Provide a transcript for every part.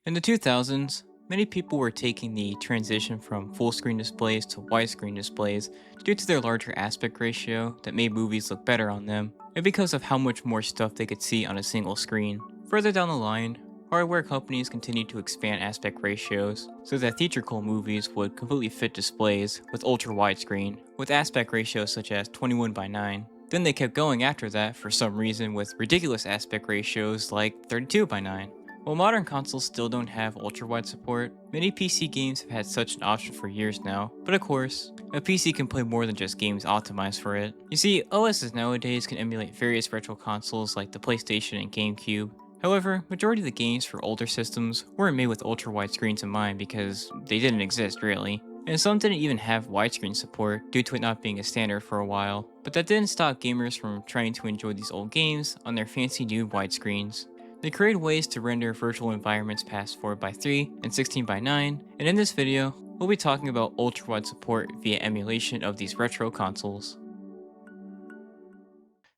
In the 2000s, many people were taking the transition from full screen displays to widescreen displays due to their larger aspect ratio that made movies look better on them, and because of how much more stuff they could see on a single screen. Further down the line, hardware companies continued to expand aspect ratios so that theatrical movies would completely fit displays with ultra widescreen, with aspect ratios such as 21:9. Then they kept going after that for some reason with ridiculous aspect ratios like 32:9. While modern consoles still don't have ultrawide support, many PC games have had such an option for years now, but of course, a PC can play more than just games optimized for it. You see, OSs nowadays can emulate various retro consoles like the PlayStation and Gamecube. However, majority of the games for older systems weren't made with ultrawide screens in mind because they didn't exist really. And some didn't even have widescreen support due to it not being a standard for a while. But that didn't stop gamers from trying to enjoy these old games on their fancy new widescreens. They created ways to render virtual environments past 4:3 and 16:9, and in this video, we'll be talking about ultrawide support via emulation of these retro consoles.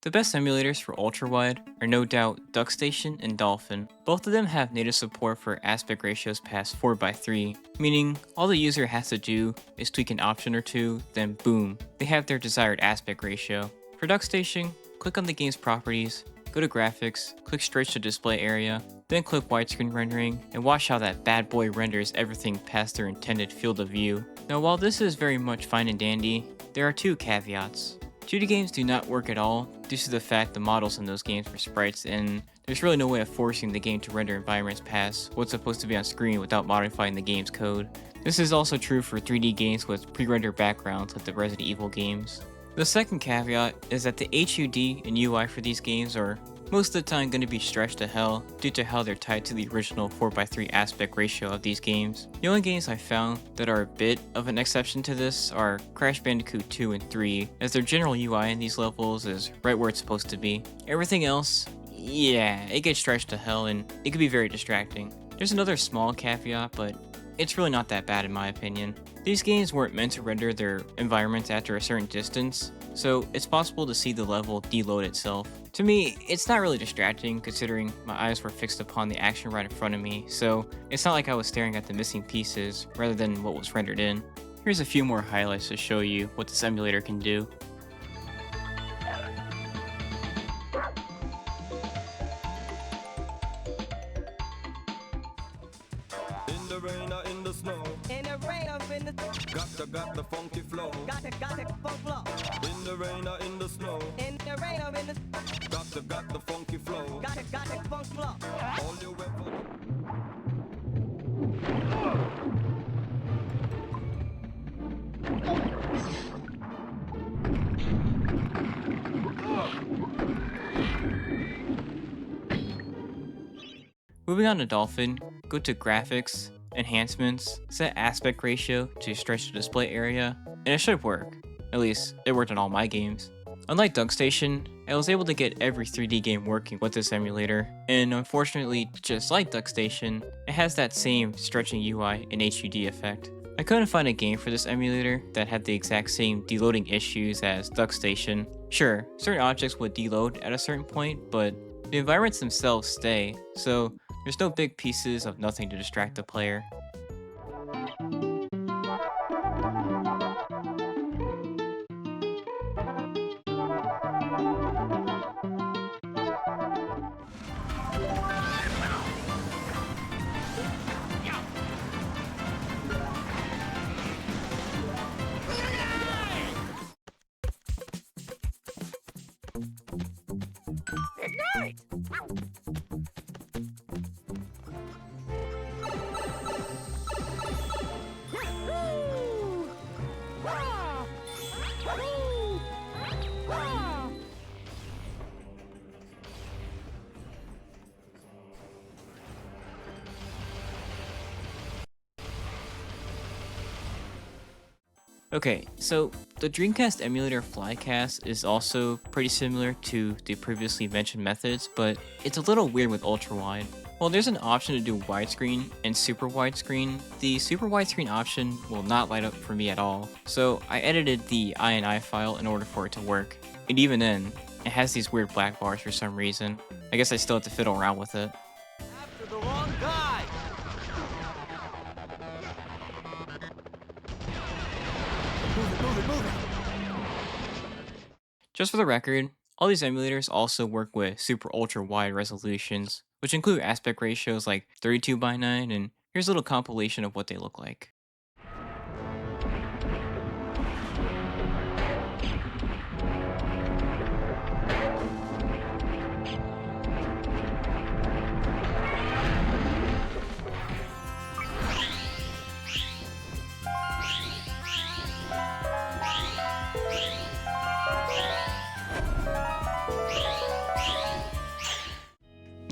The best emulators for ultrawide are no doubt Duckstation and Dolphin. Both of them have native support for aspect ratios past 4:3, meaning all the user has to do is tweak an option or two, then boom, they have their desired aspect ratio. For Duckstation, click on the game's properties, go to graphics, click straight to display area, then click widescreen rendering, and watch how that bad boy renders everything past their intended field of view. Now while this is very much fine and dandy, there are two caveats. 2D games do not work at all due to the fact the models in those games were sprites, and there's really no way of forcing the game to render environments past what's supposed to be on screen without modifying the game's code. This is also true for 3D games with pre-rendered backgrounds like the Resident Evil games. The second caveat is that the HUD and UI for these games are most of the time going to be stretched to hell due to how they're tied to the original 4:3 aspect ratio of these games. The only games I found that are a bit of an exception to this are Crash Bandicoot 2 and 3, as their general UI in these levels is right where it's supposed to be. Everything else, yeah, it gets stretched to hell and it can be very distracting. There's another small caveat, but it's really not that bad in my opinion. These games weren't meant to render their environments after a certain distance, so it's possible to see the level deload itself. To me, it's not really distracting considering my eyes were fixed upon the action right in front of me, so it's not like I was staring at the missing pieces rather than what was rendered in. Here's a few more highlights to show you what this emulator can do. In the snow. In the rain or in the Got the funky flow. got the funk flow. In the rain or in the snow. In the rain or in the Got the funky flow. got the funk flow. All your weapons. Moving on to Dolphin, go to Graphics, Enhancements, set aspect ratio to stretch the display area, and it should work. At least, it worked on all my games. Unlike Duckstation, I was able to get every 3D game working with this emulator, and unfortunately, just like Duckstation, it has that same stretching UI and HUD effect. I couldn't find a game for this emulator that had the exact same deloading issues as Duckstation. Sure, certain objects would deload at a certain point, but the environments themselves stay, so there's no big pieces of nothing to distract the player. Okay, so the Dreamcast emulator Flycast is also pretty similar to the previously mentioned methods, but it's a little weird with ultrawide. While there's an option to do widescreen and super widescreen, the super widescreen option will not light up for me at all, so I edited the INI file in order for it to work. And even then, it has these weird black bars for some reason. I guess I still have to fiddle around with it. After the wrong guy! Just for the record, all these emulators also work with super ultra wide resolutions, which include aspect ratios like 32:9, and here's a little compilation of what they look like.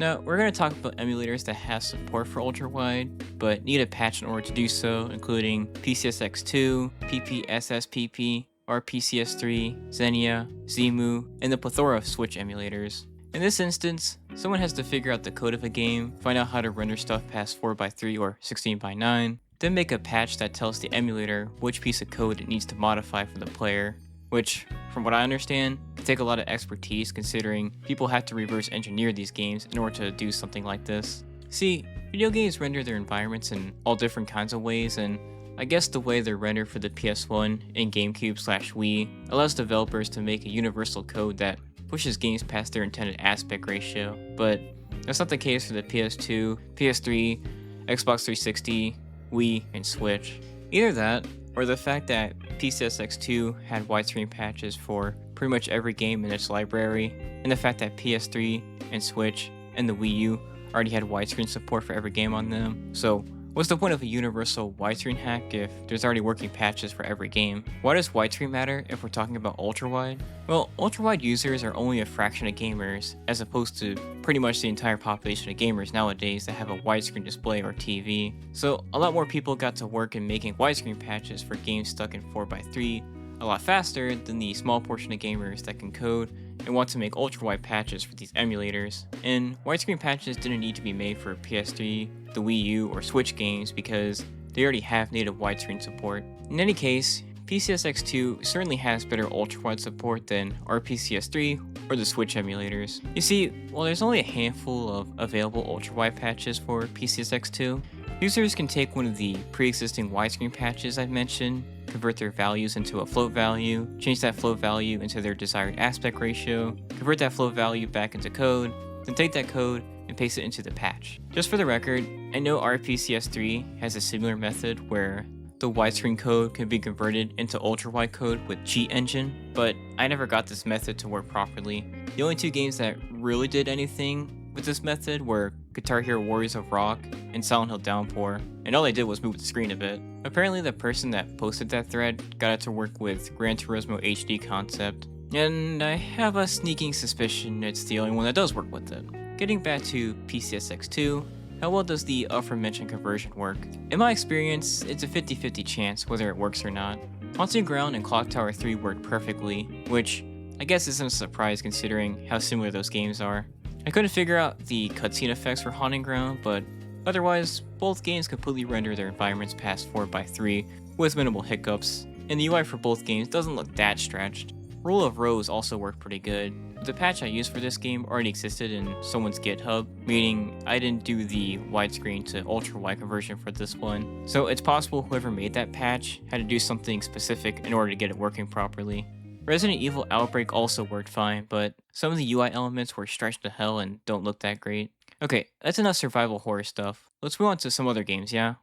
Now, we're going to talk about emulators that have support for ultrawide, but need a patch in order to do so, including PCSX2, PPSSPP, RPCS3, Xenia, Cemu, and the plethora of Switch emulators. In this instance, someone has to figure out the code of a game, find out how to render stuff past 4:3 or 16:9, then make a patch that tells the emulator which piece of code it needs to modify for the player, which, from what I understand, can take a lot of expertise considering people have to reverse engineer these games in order to do something like this. See, video games render their environments in all different kinds of ways, and I guess the way they're rendered for the PS1 and Gamecube/Wii allows developers to make a universal code that pushes games past their intended aspect ratio, but that's not the case for the PS2, PS3, Xbox 360, Wii, and Switch. Either that, or the fact that PCSX2 had widescreen patches for pretty much every game in its library, and the fact that PS3 and Switch and the Wii U already had widescreen support for every game on them. So what's the point of a universal widescreen hack if there's already working patches for every game? Why does widescreen matter if we're talking about ultrawide? Well, ultrawide users are only a fraction of gamers, as opposed to pretty much the entire population of gamers nowadays that have a widescreen display or TV. So a lot more people got to work in making widescreen patches for games stuck in 4:3 a lot faster than the small portion of gamers that can code and want to make ultrawide patches for these emulators. And widescreen patches didn't need to be made for PS3, the Wii U, or Switch games because they already have native widescreen support. In any case, PCSX2 certainly has better ultrawide support than RPCS3 or the Switch emulators. You see, while there's only a handful of available ultrawide patches for PCSX2, users can take one of the pre-existing widescreen patches I've mentioned, convert their values into a float value, change that float value into their desired aspect ratio, convert that float value back into code, then take that code and paste it into the patch. Just for the record, I know RPCS3 has a similar method where the widescreen code can be converted into ultrawide code with Cheat Engine, but I never got this method to work properly. The only two games that really did anything with this method were Guitar Hero Warriors of Rock and Silent Hill Downpour, and all they did was move the screen a bit. Apparently the person that posted that thread got it to work with Gran Turismo HD Concept, and I have a sneaking suspicion it's the only one that does work with it. Getting back to PCSX2, how well does the aforementioned conversion work? In my experience, it's a 50-50 chance whether it works or not. Haunting Ground and Clock Tower 3 worked perfectly, which I guess isn't a surprise considering how similar those games are. I couldn't figure out the cutscene effects for Haunting Ground, but otherwise, both games completely render their environments past 4:3 with minimal hiccups, and the UI for both games doesn't look that stretched. Rule of Rose also worked pretty good. The patch I used for this game already existed in someone's GitHub, meaning I didn't do the widescreen to ultrawide conversion for this one, so it's possible whoever made that patch had to do something specific in order to get it working properly. Resident Evil Outbreak also worked fine, but some of the UI elements were stretched to hell and don't look that great. Okay, that's enough survival horror stuff. Let's move on to some other games, yeah?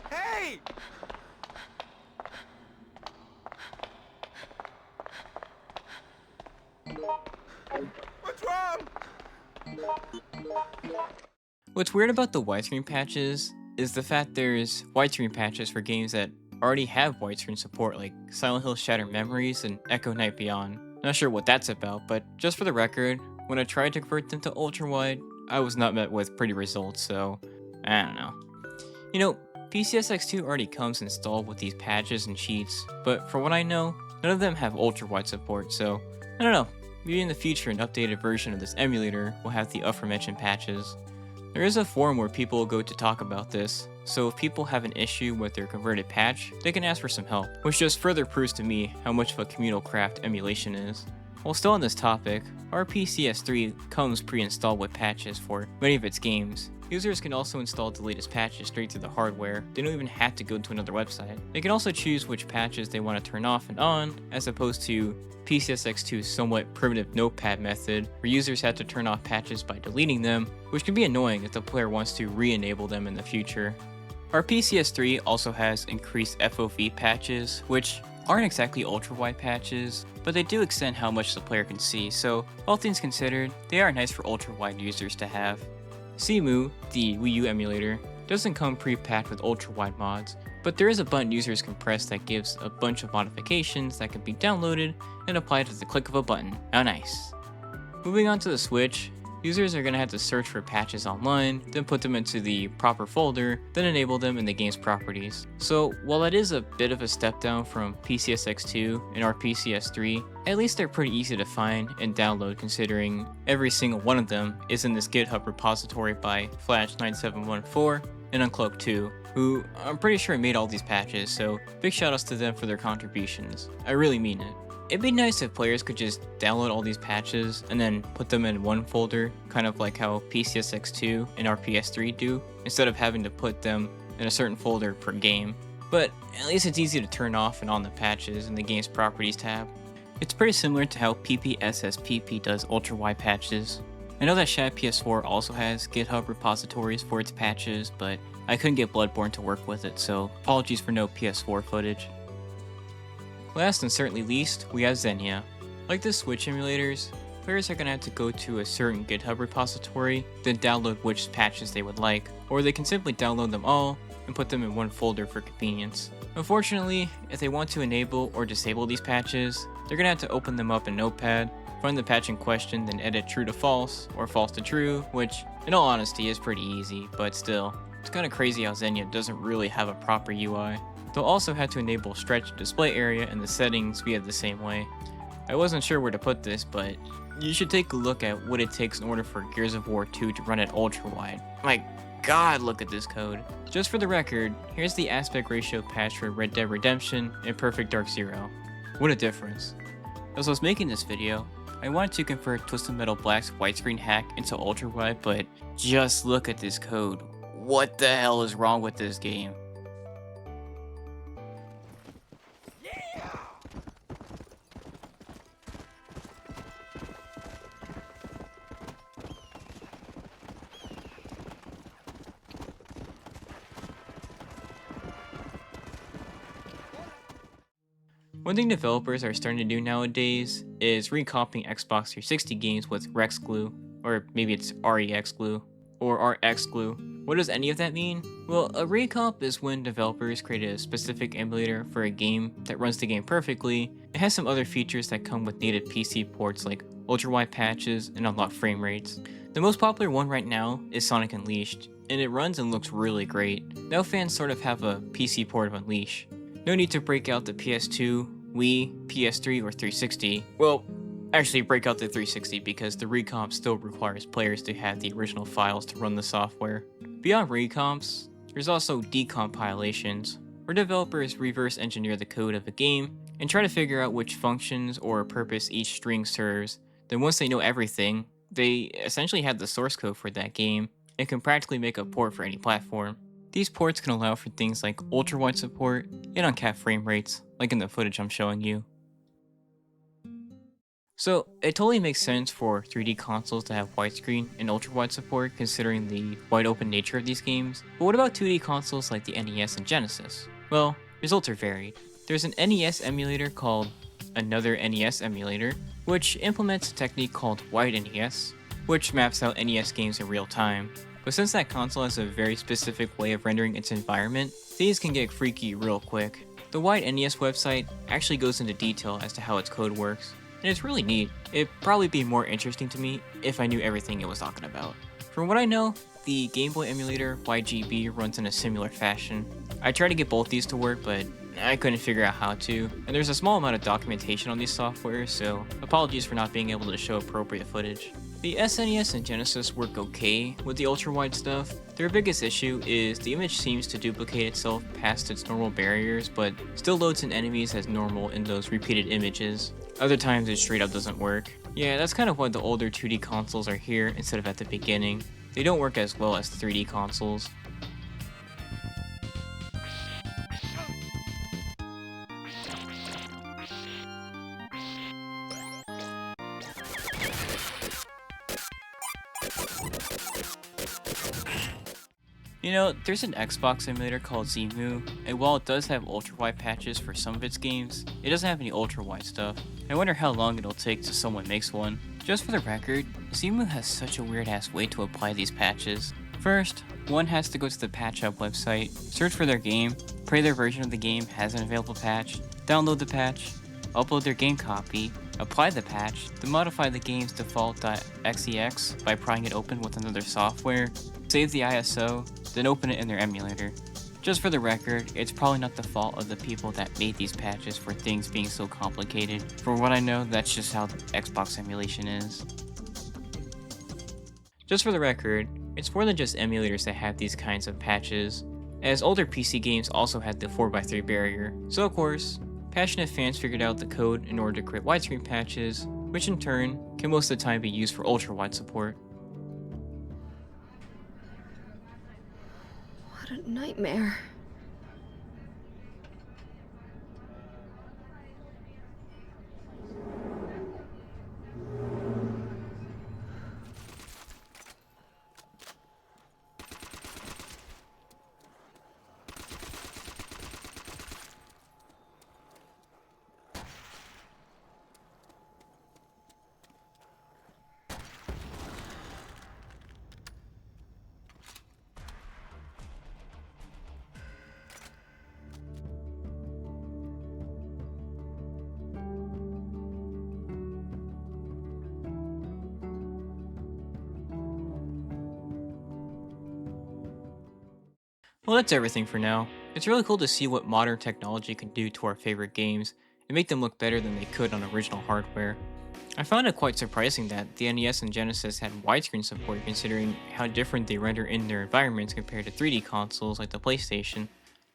Hey! What's wrong? What's weird about the widescreen patches is the fact there's widescreen patches for games that already have widescreen support like Silent Hill Shattered Memories and Echo Night Beyond. Not sure what that's about, but just for the record, when I tried to convert them to ultrawide, I was not met with pretty results, so I don't know. You know, PCSX2 already comes installed with these patches and cheats, but for what I know, none of them have ultrawide support, so I don't know. Maybe in the future an updated version of this emulator will have the aforementioned patches. There is a forum where people go to talk about this, so if people have an issue with their converted patch, they can ask for some help, which just further proves to me how much of a communal craft emulation is. While still on this topic, RPCS3 comes pre-installed with patches for many of its games. Users can also install the latest patches straight to the hardware. They don't even have to go to another website. They can also choose which patches they want to turn off and on, as opposed to PCSX2's somewhat primitive notepad method, where users have to turn off patches by deleting them, which can be annoying if the player wants to re-enable them in the future. RPCS3 also has increased FOV patches, which aren't exactly ultrawide patches, but they do extend how much the player can see, so all things considered, they are nice for ultrawide users to have. Cemu, the Wii U emulator, doesn't come pre-packed with ultrawide mods, but there is a button users can press that gives a bunch of modifications that can be downloaded and applied with the click of a button. How nice. Moving on to the Switch, users are going to have to search for patches online, then put them into the proper folder, then enable them in the game's properties. So while that is a bit of a step down from PCSX2 and RPCS3, at least they're pretty easy to find and download considering every single one of them is in this GitHub repository by Flash9714 and Uncloak2, who I'm pretty sure made all these patches, so big shoutouts to them for their contributions. I really mean it. It'd be nice if players could just download all these patches and then put them in one folder, kind of like how PCSX2 and RPS3 do, instead of having to put them in a certain folder per game. But at least it's easy to turn off and on the patches in the game's properties tab. It's pretty similar to how PPSSPP does ultrawide patches. I know that Shad PS4 also has GitHub repositories for its patches, but I couldn't get Bloodborne to work with it, so apologies for no PS4 footage. Last and certainly least, we have Xenia. Like the Switch emulators, players are going to have to go to a certain GitHub repository, then download which patches they would like, or they can simply download them all and put them in one folder for convenience. Unfortunately, if they want to enable or disable these patches, they're going to have to open them up in Notepad, find the patch in question, then edit true to false, or false to true, which, in all honesty, is pretty easy, but still, it's kind of crazy how Xenia doesn't really have a proper UI. They'll also have to enable stretch display area in the settings via the same way. I wasn't sure where to put this, but you should take a look at what it takes in order for Gears of War 2 to run at ultrawide. My god, look at this code. Just for the record, here's the aspect ratio patch for Red Dead Redemption and Perfect Dark Zero. What a difference. As I was making this video, I wanted to convert Twisted Metal Black's widescreen hack into ultrawide, but just look at this code. What the hell is wrong with this game? One thing developers are starting to do nowadays is recomping Xbox 360 games with Rex glue, or maybe it's REX glue, or RX glue. What does any of that mean? Well, a recomp is when developers create a specific emulator for a game that runs the game perfectly. It has some other features that come with native PC ports like ultrawide patches and unlocked frame rates. The most popular one right now is Sonic Unleashed, and it runs and looks really great. Now fans sort of have a PC port of Unleash. No need to break out the PS2, Wii, PS3, or 360. Well, actually break out the 360 because the recomp still requires players to have the original files to run the software. Beyond recomps, there's also decompilations, where developers reverse engineer the code of a game and try to figure out which functions or purpose each string serves. Then once they know everything, they essentially have the source code for that game and can practically make a port for any platform. These ports can allow for things like ultrawide support and uncapped frame rates, like in the footage I'm showing you. So it totally makes sense for 3D consoles to have widescreen and ultrawide support considering the wide open nature of these games, but what about 2D consoles like the NES and Genesis? Well, results are varied. There's an NES emulator called Another NES Emulator, which implements a technique called Wide NES, which maps out NES games in real time. But since that console has a very specific way of rendering its environment, things can get freaky real quick. The Wide NES website actually goes into detail as to how its code works, and it's really neat. It'd probably be more interesting to me if I knew everything it was talking about. From what I know, the Game Boy emulator YGB runs in a similar fashion. I tried to get both these to work, but I couldn't figure out how to, and there's a small amount of documentation on these softwares, so apologies for not being able to show appropriate footage. The SNES and Genesis work okay with the ultrawide stuff. Their biggest issue is the image seems to duplicate itself past its normal barriers, but still loads in enemies as normal in those repeated images. Other times it straight up doesn't work. Yeah, that's kind of why the older 2D consoles are here instead of at the beginning. They don't work as well as 3D consoles. You know, there's an Xbox emulator called Cemu, and while it does have ultrawide patches for some of its games, it doesn't have any ultrawide stuff. I wonder how long it'll take till someone makes one. Just for the record, Cemu has such a weird ass way to apply these patches. First, one has to go to the Patch Hub website, search for their game, pray their version of the game has an available patch, download the patch, upload their game copy, apply the patch, then modify the game's default.xex by prying it open with another software, save the ISO, then open it in their emulator. Just for the record, it's probably not the fault of the people that made these patches for things being so complicated. For what I know, that's just how Xbox emulation is. Just for the record, it's more than just emulators that have these kinds of patches, as older PC games also had the 4x3 barrier. So of course, passionate fans figured out the code in order to create widescreen patches, which in turn can most of the time be used for ultrawide support. What a nightmare. Well, that's everything for now. It's really cool to see what modern technology can do to our favorite games and make them look better than they could on original hardware. I found it quite surprising that the NES and Genesis had widescreen support considering how different they render in their environments compared to 3D consoles like the PlayStation.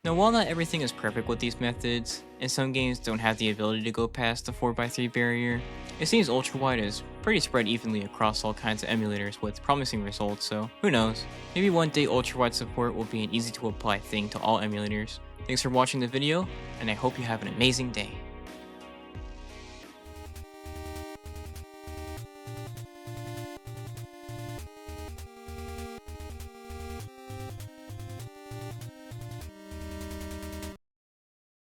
Now, while not everything is perfect with these methods, and some games don't have the ability to go past the 4x3 barrier, it seems ultrawide is pretty spread evenly across all kinds of emulators with promising results, so who knows, maybe one day ultrawide support will be an easy to apply thing to all emulators. Thanks for watching the video, and I hope you have an amazing day.